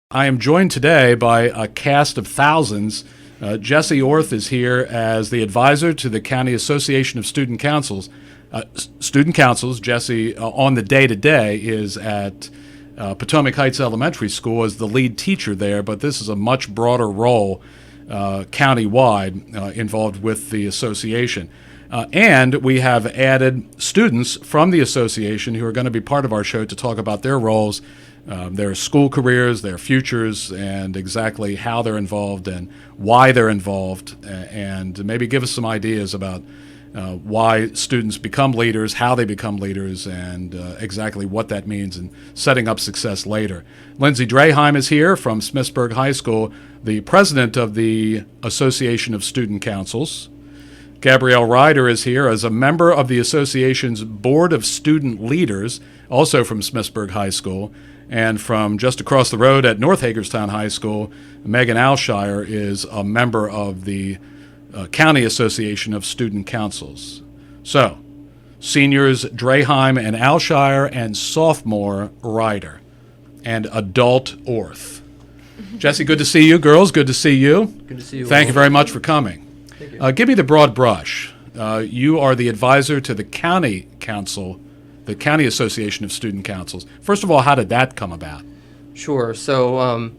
I am joined today by a cast of thousands. Jesse Orth is here as the advisor to the County Association of Student Councils. Jesse, on the day-to-day, is at Potomac Heights Elementary School as the lead teacher there, but this is a much broader role county-wide involved with the association. And we have added students from the association who are going to be part of our show to talk about their roles, their school careers, their futures, and exactly how they're involved and why they're involved, and maybe give us some ideas about why students become leaders, how they become leaders, and exactly what that means in setting up success later. Lindsey Draheim is here from Smithsburg High School, the president of the Association of Student Councils. Gabrielle Ryder is here as a member of the association's Board of Student Leaders, also from Smithsburg High School. And from just across the road at North Hagerstown High School, Meghan Aleshire is a member of the County Association of Student Councils. So, seniors Draheim and Aleshire, and sophomore Ryder, and adult Orth. Jesse, good to see you. Girls, good to see you. Good to see you. Thank you very much for coming. Thank you. Give me the broad brush. You are the advisor to the County Council, the County Association of Student Councils. First of all, how did that come about? Sure. So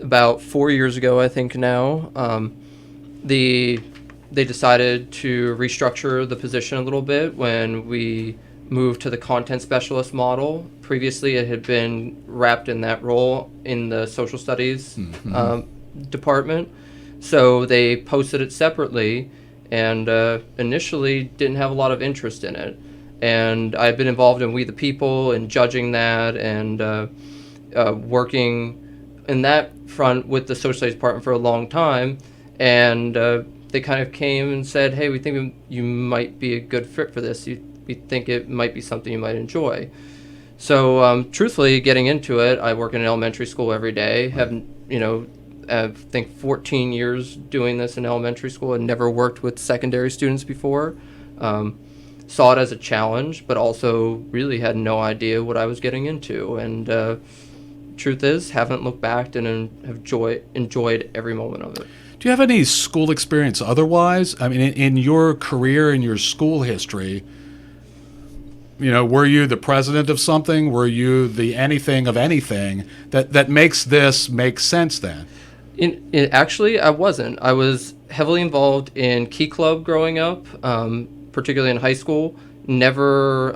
about 4 years ago, I think now, they decided to restructure the position a little bit when we moved to the content specialist model. Previously, it had been wrapped in that role in the social studies department. So they posted it separately, and initially didn't have a lot of interest in it. And I've been involved in We the People and judging that, and working in that front with the social studies department for a long time. And they kind of came and said, hey, we think you might be a good fit for this. We think it might be something you might enjoy. So truthfully, getting into it, I work in an elementary school every day, I think 14 years doing this in elementary school and never worked with secondary students before. Saw it as a challenge, but also really had no idea what I was getting into. And truth is, haven't looked back and have enjoyed every moment of it. Do you have any school experience otherwise? I mean, in your career, in your school history, were you the president of something? Were you the anything of anything that makes this make sense then? Actually, I wasn't. I was heavily involved in Key Club growing up, particularly in high school. Never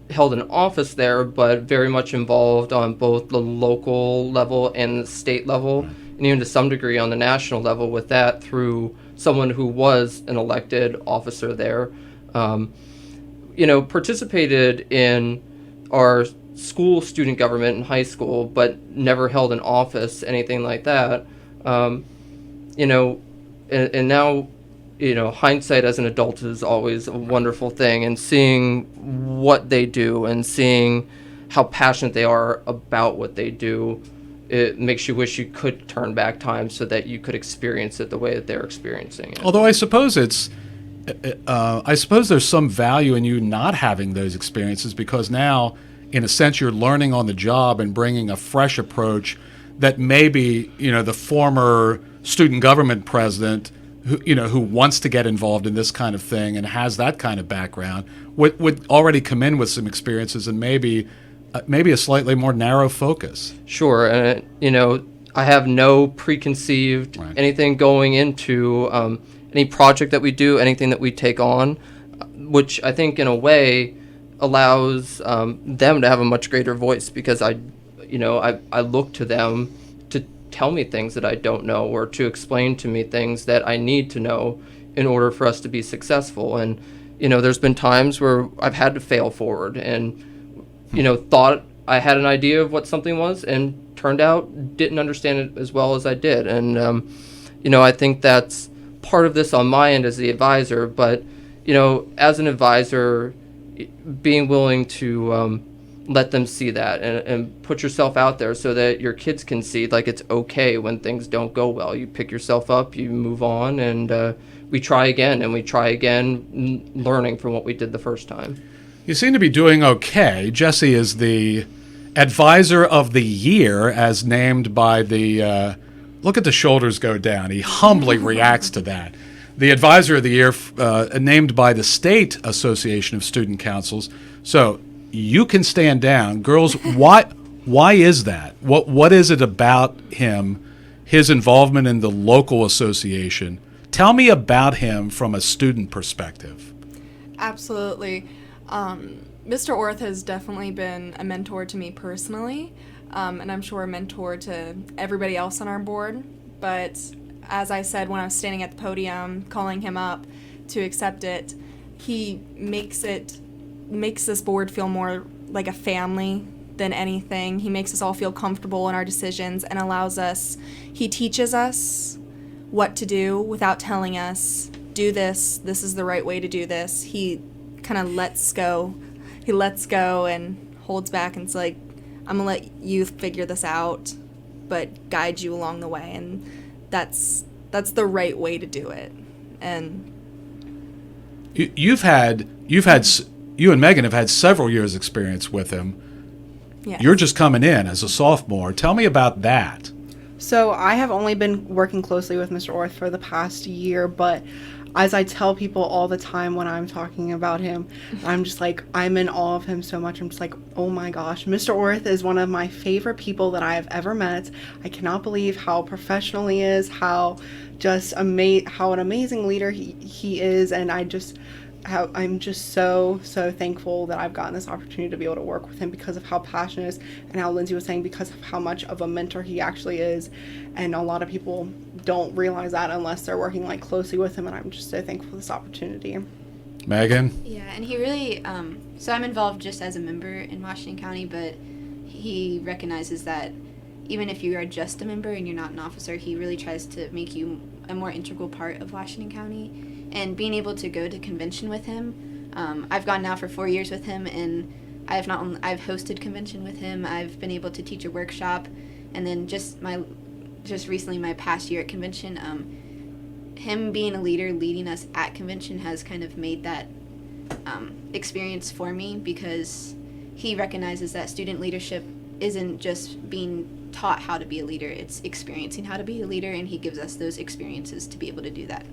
held an office there, but very much involved on both the local level and the state level, and even to some degree on the national level with that through someone who was an elected officer there. Participated in our school student government in high school, but never held an office, anything like that. And now, hindsight as an adult is always a wonderful thing, and seeing what they do and seeing how passionate they are about what they do, it makes you wish you could turn back time so that you could experience it the way that they're experiencing it. Although I suppose there's some value in you not having those experiences, because now, in a sense, you're learning on the job and bringing a fresh approach that maybe, the former student government president who wants to get involved in this kind of thing and has that kind of background would already come in with some experiences and maybe a slightly more narrow focus. Sure. And, I have no preconceived anything going into any project that we do, anything that we take on, which I think in a way allows them to have a much greater voice, because I look to them to tell me things that I don't know, or to explain to me things that I need to know in order for us to be successful. And, there's been times where I've had to fail forward and, thought I had an idea of what something was and turned out didn't understand it as well as I did. And, I think that's part of this on my end as the advisor. But, as an advisor, being willing to let them see that and put yourself out there so that your kids can see like it's okay when things don't go well. You pick yourself up, you move on, and we try again, learning from what we did the first time. You seem to be doing okay. Jesse is the Advisor of the Year, as named by the, look at the shoulders go down. He humbly reacts to that. The Advisor of the Year, named by the State Association of Student Councils. So you can stand down. Girls, why is that? What is it about him, his involvement in the local association? Tell me about him from a student perspective. Absolutely. Mr. Orth has definitely been a mentor to me personally, and I'm sure a mentor to everybody else on our board. But as I said when I was standing at the podium calling him up to accept it, he makes this board feel more like a family than anything. He makes us all feel comfortable in our decisions and he teaches us what to do without telling us, do this is the right way to do this. He kind of lets go and holds back and it's like, I'm gonna let you figure this out, but guide you along the way, and that's the right way to do it. And you and Meghan have had several years experience with him. yes. You're just coming in as a sophomore. Tell me about that. So I have only been working closely with Mr. Orth for the past year, but as I tell people all the time when I'm talking about him, I'm just like, I'm in awe of him so much. I'm just like, oh my gosh, Mr. Orth is one of my favorite people that I have ever met. I cannot believe how professional he is, how an amazing leader he is, and I'm just so thankful that I've gotten this opportunity to be able to work with him because of how passionate he is, and how Lindsey was saying, because of how much of a mentor he actually is. And a lot of people don't realize that unless they're working like closely with him, and I'm just so thankful for this opportunity. Meghan? Yeah, and he really, so I'm involved just as a member in Washington County, but he recognizes that even if you are just a member and you're not an officer, he really tries to make you a more integral part of Washington County. And being able to go to convention with him, I've gone now for 4 years with him, and I've hosted convention with him. I've been able to teach a workshop, and then just recently my past year at convention, him being a leader, leading us at convention has kind of made that experience for me, because he recognizes that student leadership isn't just being taught how to be a leader, it's experiencing how to be a leader, and he gives us those experiences to be able to do that.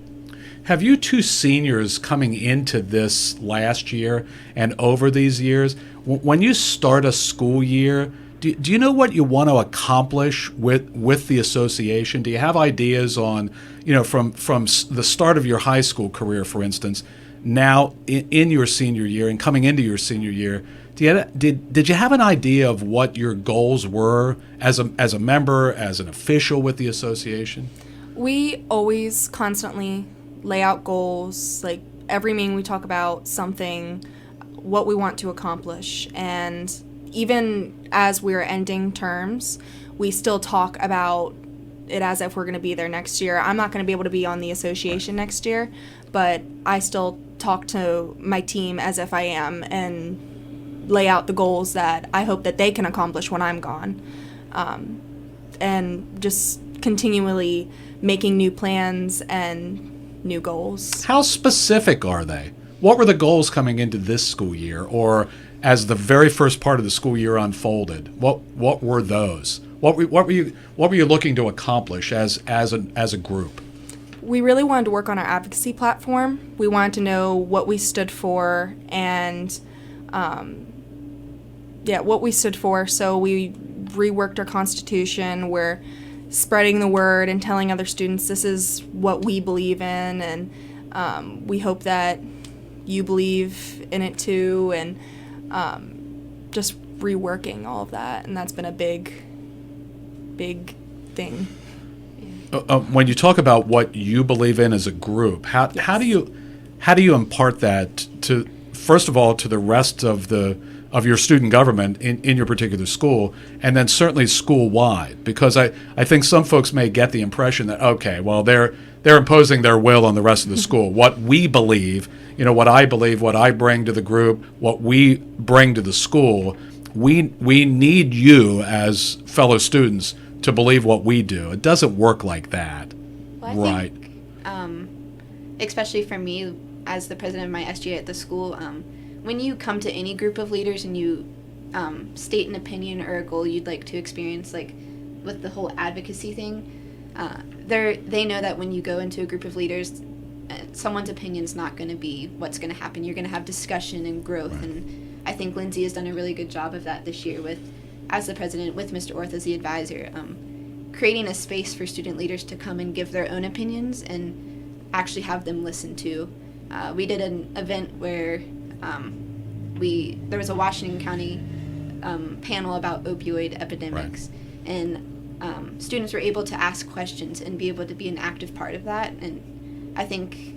Have you two seniors coming into this last year and over these years, when you start a school year, do you know what you want to accomplish with the association? Do you have ideas on, from the start of your high school career, for instance, now in your senior year and coming into your senior year, did you have an idea of what your goals were as a member, as an official with the association? We always constantly lay out goals. Like every meeting we talk about something, what we want to accomplish. And even as we're ending terms, we still talk about it as if we're going to be there next year. I'm not going to be able to be on the association next year, but I still talk to my team as if I am and lay out the goals that I hope that they can accomplish when I'm gone. And just continually making new plans and new goals. How specific are they? What were the goals coming into this school year, or as the very first part of the school year unfolded? What were those? What were you looking to accomplish as a group? We really wanted to work on our advocacy platform. We wanted to know what we stood for and what we stood for. So we reworked our constitution. We're spreading the word and telling other students this is what we believe in, and we hope that you believe in it too, and just reworking all of that, and that's been a big thing. When you talk about what you believe in as a group, how do you impart that to, first of all, to the rest of your student government in your particular school, and then certainly school-wide? Because I think some folks may get the impression that, okay, well, they're imposing their will on the rest of the school. What we believe, what I believe, what I bring to the group, what we bring to the school, we need you as fellow students to believe what we do. It doesn't work like that. Well, I think, especially for me as the president of my SGA at the school, when you come to any group of leaders and you state an opinion or a goal you'd like to experience, like with the whole advocacy thing, they know that when you go into a group of leaders, someone's opinion's not going to be what's going to happen. You're going to have discussion and growth, right. And I think Lindsey has done a really good job of that this year as the president, with Mr. Orth as the advisor, creating a space for student leaders to come and give their own opinions and actually have them listened to. We did an event where there was a Washington County panel about opioid epidemics, right. And students were able to ask questions and be able to be an active part of that. And I think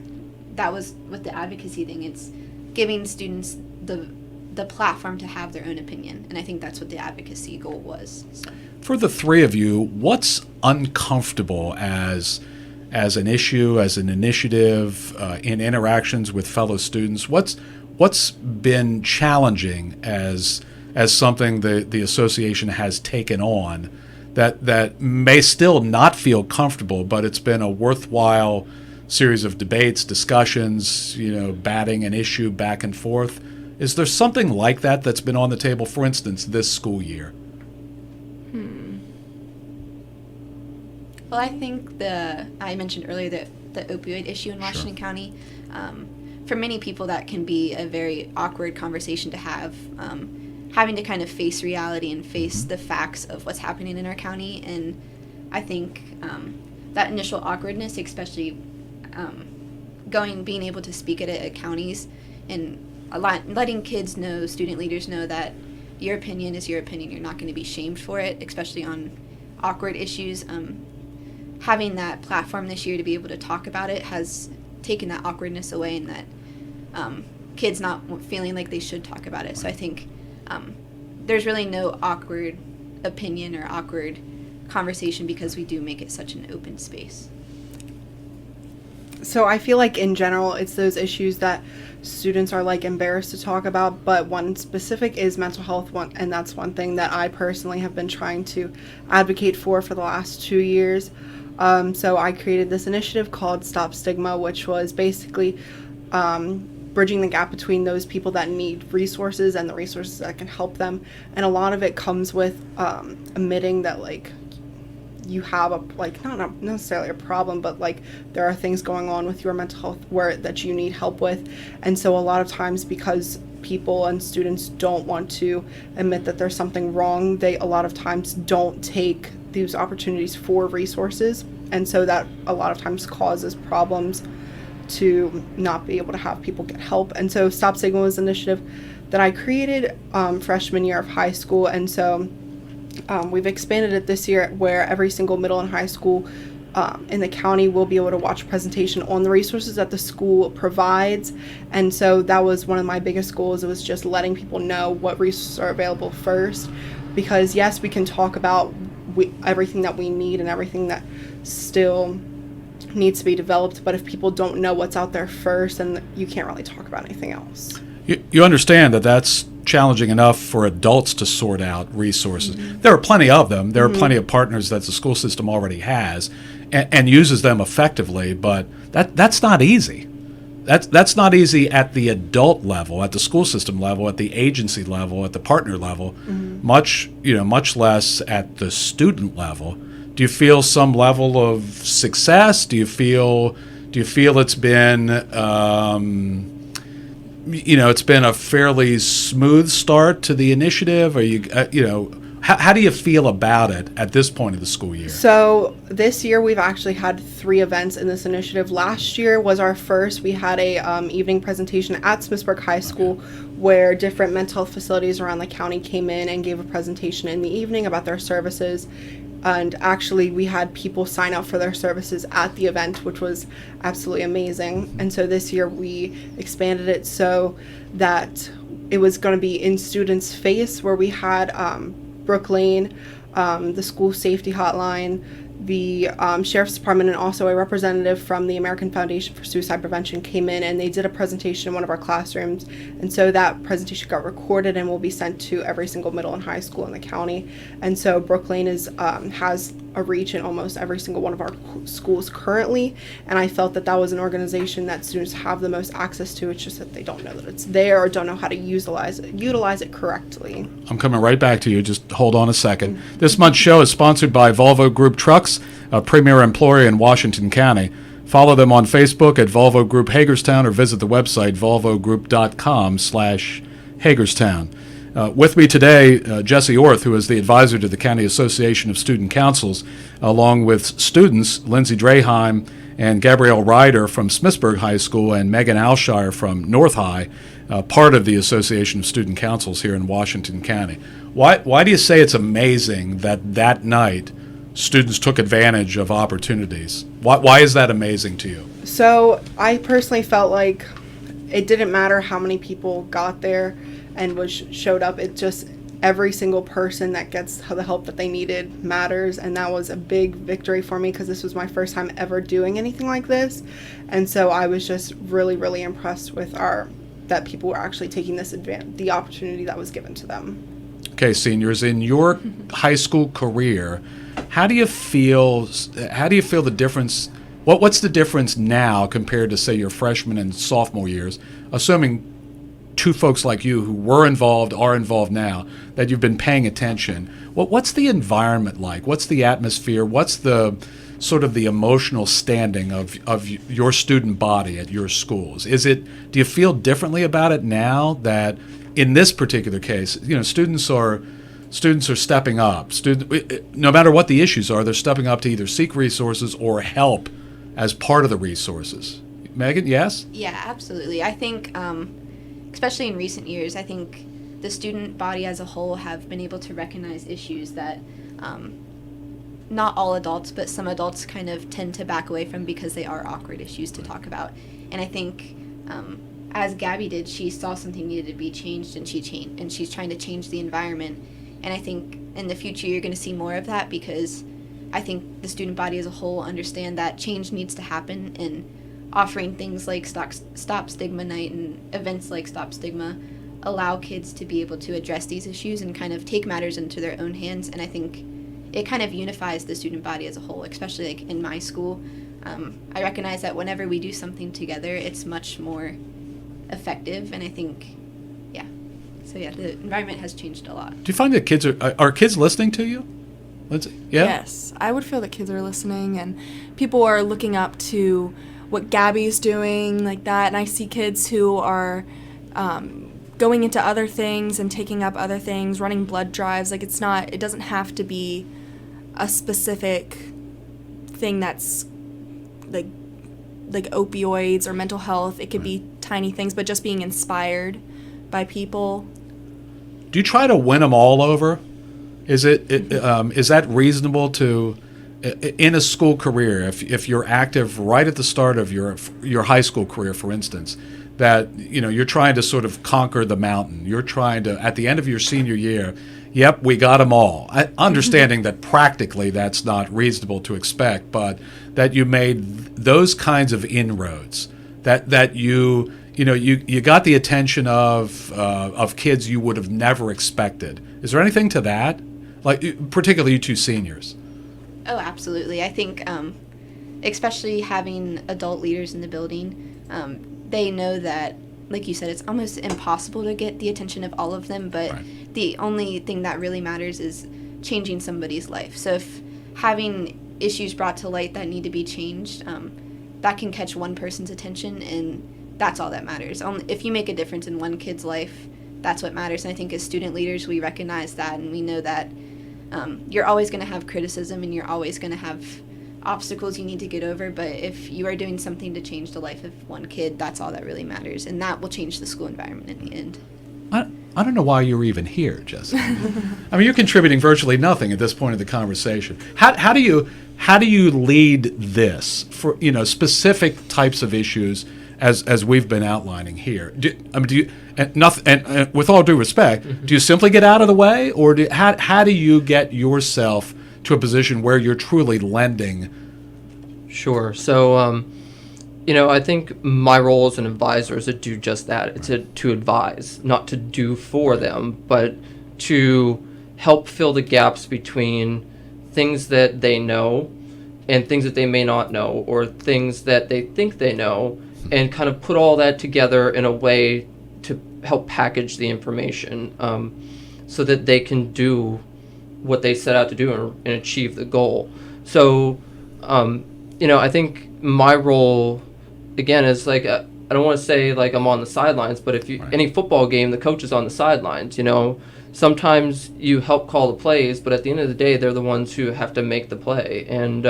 that was with the advocacy thing. It's giving students the platform to have their own opinion, and I think that's what the advocacy goal was. So. For the three of you, what's uncomfortable as an issue, as an initiative, in interactions with fellow students? What's been challenging as something the association has taken on that may still not feel comfortable, but it's been a worthwhile series of debates, discussions, batting an issue back and forth? Is there something like that that's been on the table, for instance, this school year? Well, I think I mentioned earlier the opioid issue in Washington Sure. County. For many people, that can be a very awkward conversation to have, having to kind of face reality and face the facts of what's happening in our county. And I think that initial awkwardness, especially being able to speak at counties and letting kids know, student leaders know that your opinion is your opinion. You're not going to be shamed for it, especially on awkward issues. Having that platform this year to be able to talk about it has taken that awkwardness away, and that kids not feeling like they should talk about it. So I think there's really no awkward opinion or awkward conversation because we do make it such an open space. So I feel like in general, it's those issues that students are like embarrassed to talk about, but one specific is mental health one, and that's one thing that I personally have been trying to advocate for the last 2 years. So I created this initiative called Stop Stigma, which was basically bridging the gap between those people that need resources and the resources that can help them. And a lot of it comes with admitting that you have not necessarily a problem, but there are things going on with your mental health that you need help with. And so a lot of times, because people and students don't want to admit that there's something wrong, they a lot of times don't take these opportunities for resources, and so that a lot of times causes problems to not be able to have people get help. And so Stop Stigma was an initiative that I created freshman year of high school, and so we've expanded it this year where every single middle and high school in the county will be able to watch a presentation on the resources that the school provides. And so that was one of my biggest goals. It was just letting people know what resources are available first, because yes, we can talk about everything that we need and everything that still needs to be developed, but if people don't know what's out there first, then you can't really talk about anything else. You understand that that's challenging enough for adults to sort out resources. Mm-hmm. There are plenty of them. There are plenty of partners that the school system already has and uses them effectively, but that's not easy. That's not easy at the adult level, at the school system level, at the agency level, at the partner level, much less at the student level. Do you feel some level of success? Do you feel it's been it's been a fairly smooth start to the initiative? Are you how do you feel about it at this point of the school year? So this year we've actually had 3 events in this initiative. Last year was our first. We had a evening presentation at Smithsburg High School where different mental health facilities around the county came in and gave a presentation in the evening about their services. And actually we had people sign up for their services at the event, which was absolutely amazing. And so this year we expanded it so that it was going to be in students' face, where we had Brook Lane, the school safety hotline, the Sheriff's Department, and also a representative from the American Foundation for Suicide Prevention came in, and they did a presentation in one of our classrooms. And so that presentation got recorded and will be sent to every single middle and high school in the county. And so Brook Lane has a reach in almost every single one of our schools currently, and I felt that that was an organization that students have the most access to. It's just that they don't know that it's there or don't know how to utilize it correctly. I'm coming right back to you. Just hold on a second. This month's show is sponsored by Volvo Group Trucks, a premier employer in Washington County. Follow them on Facebook at Volvo Group Hagerstown or visit the website volvogroup.com/Hagerstown. With me today, Jesse Orth, who is the advisor to the County Association of Student Councils, along with students Lindsey Draheim and Gabrielle Ryder from Smithsburg High School and Meghan Aleshire from North High, part of the Association of Student Councils here in Washington County. Why do you say it's amazing that night students took advantage of opportunities? Why is that amazing to you? So I personally felt like it didn't matter how many people got there and showed up. It just, every single person that gets the help that they needed matters, and that was a big victory for me because this was my first time ever doing anything like this. And so I was just really, really impressed with that people were actually taking the opportunity that was given to them. Okay, seniors, in your high school career, how do you feel the difference? What's the difference now compared to, say, your freshman and sophomore years, assuming two folks like you who were involved, are involved now, that you've been paying attention? What's the environment like? What's the atmosphere? What's the sort of the emotional standing of your student body at your schools? Do you feel differently about it now that in this particular case, students are stepping up. No matter what the issues are, they're stepping up to either seek resources or help as part of the resources. Meghan, yes? Yeah, absolutely. I think, especially in recent years, I think the student body as a whole have been able to recognize issues that not all adults, but some adults kind of tend to back away from because they are awkward issues to talk about. And I think, as Gabby did, she saw something needed to be changed, and she's trying to change the environment. And I think in the future you're going to see more of that, because I think the student body as a whole understand that change needs to happen, and offering things like Stop Stigma Night and events like Stop Stigma allow kids to be able to address these issues and kind of take matters into their own hands. And I think it kind of unifies the student body as a whole, especially like in my school. I recognize that whenever we do something together, it's much more effective, and I think, the environment has changed a lot. Do you find that kids are kids listening to you, Lindsey? Yeah? Yes, I would feel that kids are listening, and people are looking up to what Gabby's doing, like that. And I see kids who are going into other things and taking up other things, running blood drives. Like, it doesn't have to be a specific thing that's like opioids or mental health. It could be tiny things, but just being inspired by people. Do you try to win them all over? Is that reasonable to, in a school career, if you're active right at the start of your high school career, for instance, that you're trying to sort of conquer the mountain. You're trying to, at the end of your senior year, yep, we got them all. Understanding that practically that's not reasonable to expect, but that you made those kinds of inroads, that you got the attention of kids you would have never expected. Is there anything to that? Like, particularly you two seniors. Oh, absolutely. I think, especially having adult leaders in the building, they know that, like you said, it's almost impossible to get the attention of all of them, but right. The only thing that really matters is changing somebody's life. So if having issues brought to light that need to be changed, that can catch one person's attention, and that's all that matters. If you make a difference in one kid's life, that's what matters. And I think as student leaders, we recognize that, and we know that you're always going to have criticism, and you're always going to have obstacles you need to get over. But if you are doing something to change the life of one kid, that's all that really matters, and that will change the school environment in the end. I don't know why you're even here, Jessica. I mean, you're contributing virtually nothing at this point of the conversation. How do you lead this for specific types of issues as we've been outlining here? And with all due respect, do you simply get out of the way, or how do you get yourself to a position where you're truly lending? Sure. So, I think my role as an advisor is to do just that. It's to advise, not to do for them, but to help fill the gaps between things that they know and things that they may not know, or things that they think they know, and kind of put all that together in a way to help package the information, so that they can do what they set out to do and achieve the goal. So, I think my role, again, is like, I don't want to say like I'm on the sidelines, but if any football game, the coach is on the sidelines, sometimes you help call the plays, but at the end of the day, they're the ones who have to make the play. And,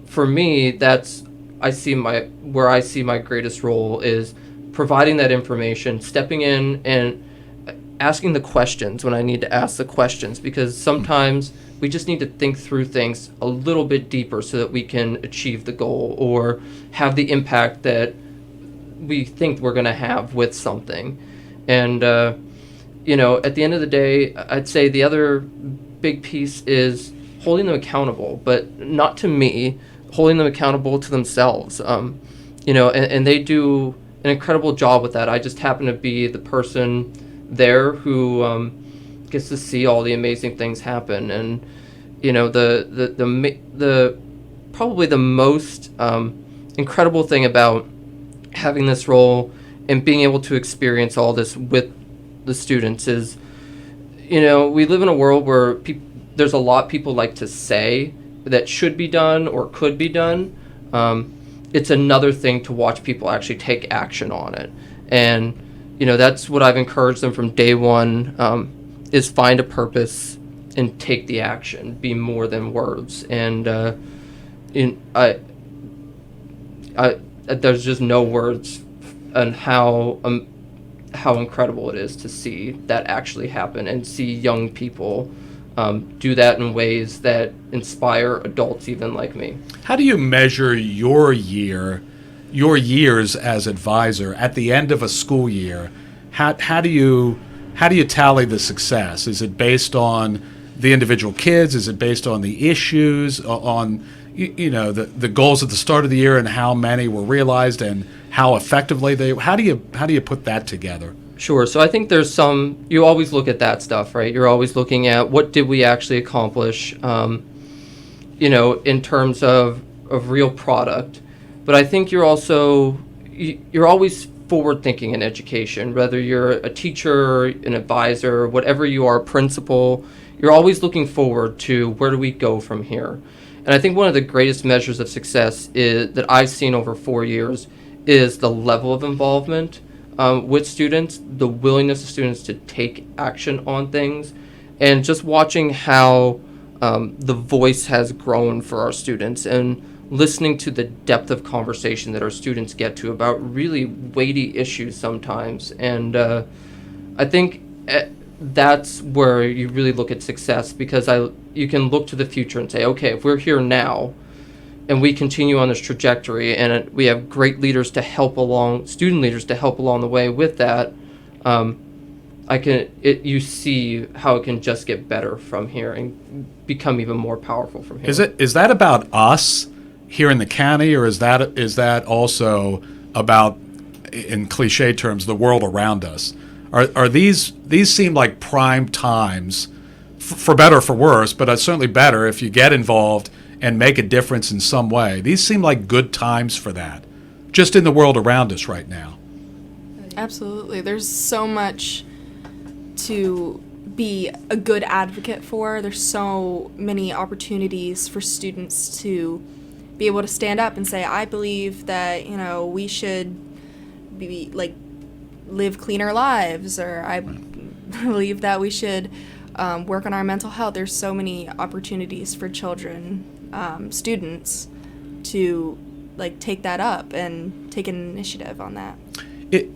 for me, where I see my greatest role is providing that information, stepping in and asking the questions when I need to ask the questions, because sometimes we just need to think through things a little bit deeper so that we can achieve the goal or have the impact that we think we're going to have with something. And, at the end of the day, I'd say the other big piece is holding them accountable, but not to me, holding them accountable to themselves. And they do an incredible job with that. I just happen to be the person there who gets to see all the amazing things happen. And the probably the most incredible thing about having this role and being able to experience all this with the students is, we live in a world where there's a lot people like to say that should be done or could be done. It's another thing to watch people actually take action on it. And that's what I've encouraged them from day one, is find a purpose and take the action, be more than words. And there's just no words on how incredible it is to see that actually happen and see young people do that in ways that inspire adults even like me. How do you measure your years as advisor at the end of a school year? How do you tally the success? Is it based on the individual kids? Is it based on the issues, on the goals at the start of the year and how many were realized and how effectively how do you put that together? Sure. So I think you always look at that stuff, right? You're always looking at what did we actually accomplish, in terms of real product. But I think you're always forward thinking in education, whether you're a teacher, an advisor, whatever you are, principal, you're always looking forward to where do we go from here. And I think one of the greatest measures of success that I've seen over 4 years is the level of involvement with students, the willingness of students to take action on things, and just watching how the voice has grown for our students and listening to the depth of conversation that our students get to about really weighty issues sometimes. And I think that's where you really look at success, because you can look to the future and say, okay, if we're here now and we continue on this trajectory and we have great leaders to help along, student leaders to help along the way with that, you see how it can just get better from here and become even more powerful from here. Is that about us here in the county, or is that also about, in cliche terms, the world around us? Are these seem like prime times, for better or for worse, but it's certainly better if you get involved and make a difference in some way. These seem like good times for that, just in the world around us right now. Absolutely. There's so much to be a good advocate for. There's so many opportunities for students to be able to stand up and say, I believe that, we should be live cleaner lives, or I believe that we should work on our mental health. There's so many opportunities for children, students, to take that up and take an initiative on that. It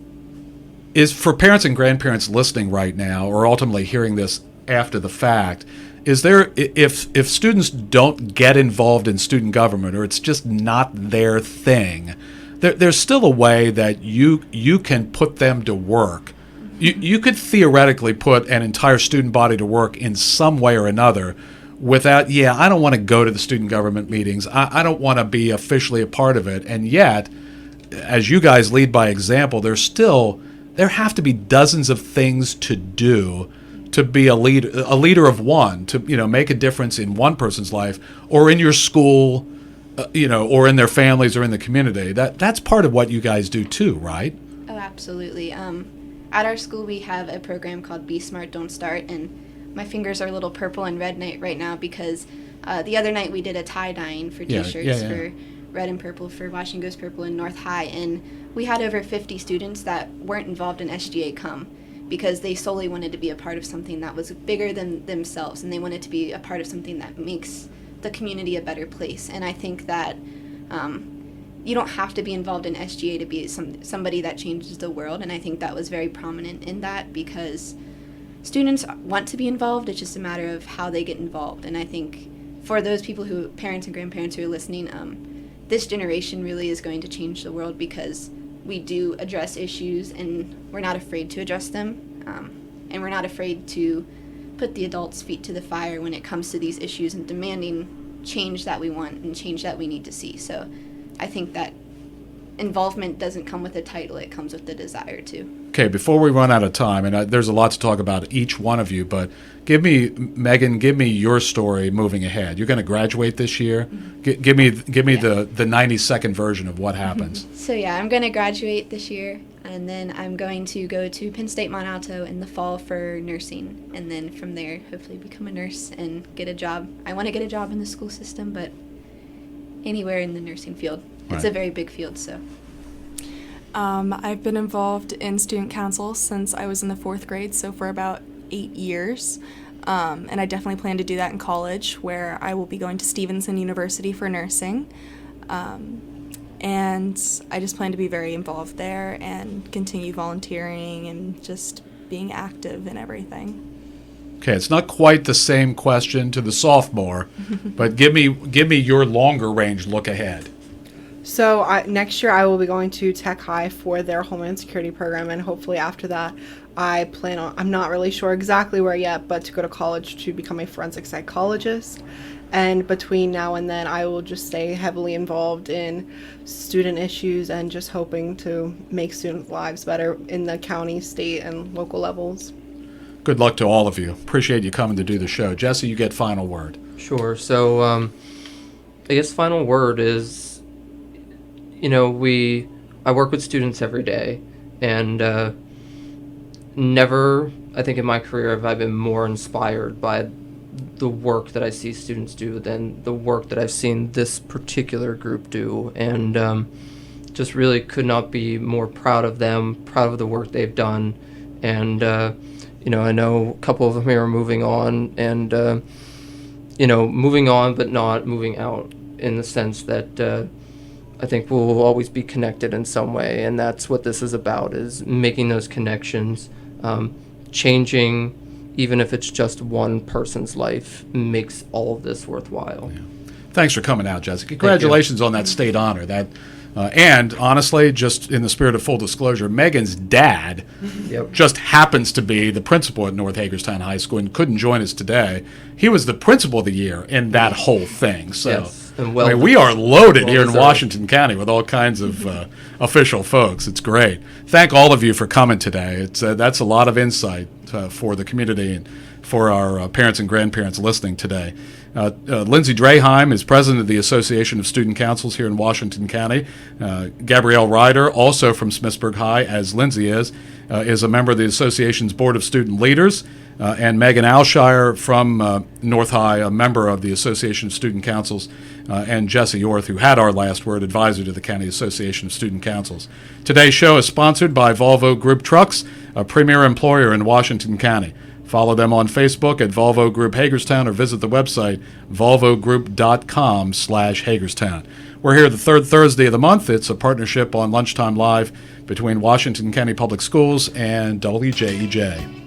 is for parents and grandparents listening right now, or ultimately hearing this after the fact. Is there, if students don't get involved in student government, or it's just not their thing, there's still a way that you can put them to work. You could theoretically put an entire student body to work in some way or another without, I don't want to go to the student government meetings. I don't want to be officially a part of it. And yet, as you guys lead by example, there have to be dozens of things to do to be a leader of one, to make a difference in one person's life or in your school, or in their families or in the community. That's part of what you guys do too, right? Oh, absolutely. At our school, we have a program called Be Smart, Don't Start, and my fingers are a little purple and red right now because the other night we did a tie-dyeing for T-shirts for red and purple for Washington Goes Purple in North High, and we had over 50 students that weren't involved in SGA come because they solely wanted to be a part of something that was bigger than themselves, and they wanted to be a part of something that makes the community a better place. And I think that you don't have to be involved in SGA to be somebody that changes the world, and I think that was very prominent in that because students want to be involved. It's just a matter of how they get involved. And I think for those people parents and grandparents who are listening, this generation really is going to change the world because we do address issues and we're not afraid to address them, and we're not afraid to put the adults' feet to the fire when it comes to these issues and demanding change that we want and change that we need to see. So I think that involvement doesn't come with a title, it comes with the desire to. Okay, before we run out of time, and there's a lot to talk about each one of you, but Meghan, give me your story moving ahead. You're going to graduate this year. Mm-hmm. Give me the 90-second version of what happens. So yeah, I'm going to graduate this year, and then I'm going to go to Penn State Mont Alto in the fall for nursing, and then from there hopefully become a nurse and get a job. I want to get a job in the school system, but anywhere in the nursing field. It's a very big field, so. I've been involved in student council since I was in the 4th grade, so for about 8 years. And I definitely plan to do that in college, where I will be going to Stevenson University for nursing. And I just plan to be very involved there and continue volunteering and just being active in everything. Okay, it's not quite the same question to the sophomore, but give me your longer range look ahead. So next year I will be going to Tech High for their Homeland Security program, and hopefully after that I plan on, I'm not really sure exactly where yet, but to go to college to become a forensic psychologist. And between now and then I will just stay heavily involved in student issues and just hoping to make students' lives better in the county, state, and local levels. Good luck to all of you. Appreciate you coming to do the show. Jesse, you get final word. Sure. So I guess final word is, I work with students every day, and never, I think in my career, have I been more inspired by the work that I see students do than the work that I've seen this particular group do, and just really could not be more proud of them, proud of the work they've done, and I know a couple of them here are moving on, and moving on but not moving out, in the sense that I think we'll always be connected in some way, and that's what this is about, is making those connections. Changing, even if it's just one person's life, makes all of this worthwhile. Yeah. Thanks for coming out, Jessica. Congratulations on that state honor. And honestly, just in the spirit of full disclosure, Meghan's dad just happens to be the principal at North Hagerstown High School and couldn't join us today. He was the principal of the year in that whole thing. So yes. And we are loaded here in Washington County with all kinds of official folks. It's great. Thank all of you for coming today. That's a lot of insight for the community and for our parents and grandparents listening today. Lindsey Draheim is president of the Association of Student Councils here in Washington County. Gabrielle Ryder, also from Smithsburg High, as Lindsey is a member of the association's Board of Student Leaders. And Meghan Aleshire from North High, a member of the Association of Student Councils, and Jesse Orth, who had our last word, advisor to the County Association of Student Councils. Today's show is sponsored by Volvo Group Trucks, a premier employer in Washington County. Follow them on Facebook at Volvo Group Hagerstown or visit the website volvogroup.com/Hagerstown. We're here the third Thursday of the month. It's a partnership on Lunchtime Live between Washington County Public Schools and WJEJ.